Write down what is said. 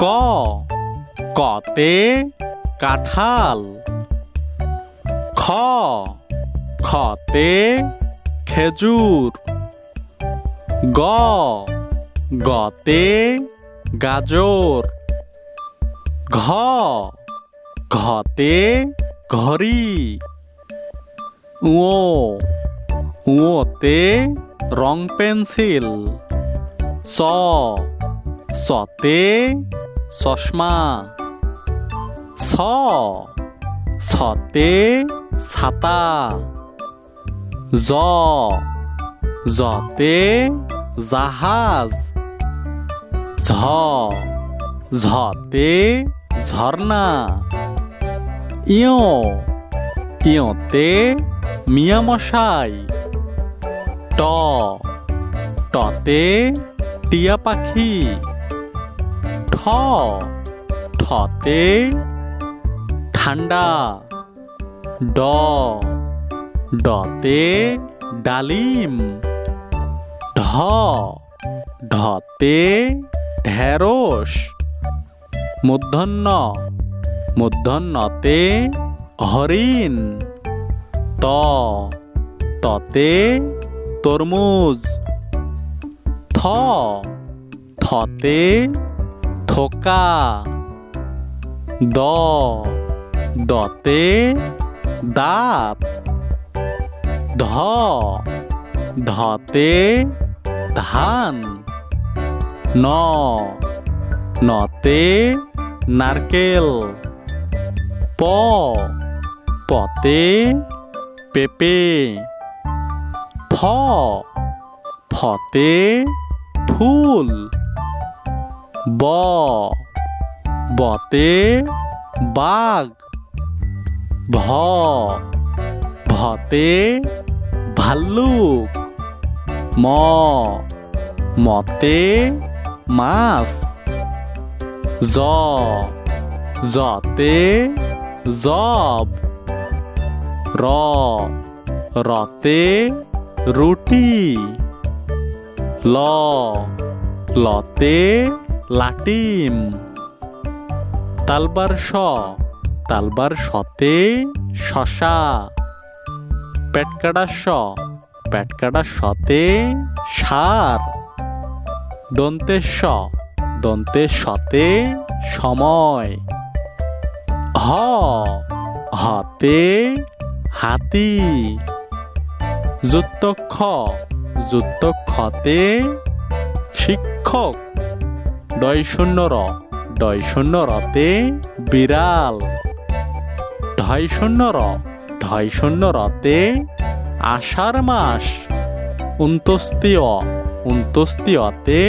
ক কতে কাঁঠাল। খ খতে খেজুর। গ গতে গাজর। ঘ ঘতে ঘড়ি। ও ওতে রং পেন্সিল। চ চতে চশমা। ছ ছতে ছাতা। জ জতে জাহাজ। ঝ ঝতে ঝর্ণা। ইয় ইয়তে মিয়ামশাই। ট টতে টিয়া পাখি। ঠ ঠতে ঠান্ডা। ড ডতে ডালিম। ঢ ঢতে ঢেঁড়স। মূর্ধন্য মূর্ধন্যতে হরিণ। ত ততে তরমুজ। থ থতে থোকা। দ দতে দাঁত। ধ ধতে ধান। ন নতে নারকেল। প পতে পেঁপে। ফ ফতে ফুল। ব বতে বাঘ। ভ ভতে ভাল্লুক। ম মতে মাছ। জ জতে জব। র রতে রুটি। ল লতে লাটিম। তালবার স তালবার সতে শশা। পেটকাটা স পেটকাটা সতে সার। দন্তের স দন্তের সতে সময়। হ হতে হাতি। যুক্তক্ষ যুক্তক্ষতে শিক্ষক। ডয় শূন্য র ডয় শূন্য রতে বিড়াল। ঢয় শূন্য র ঢয় শূন্য রতে আষাঢ় মাস। উন্তস্তীয় উন্তস্তীয়তে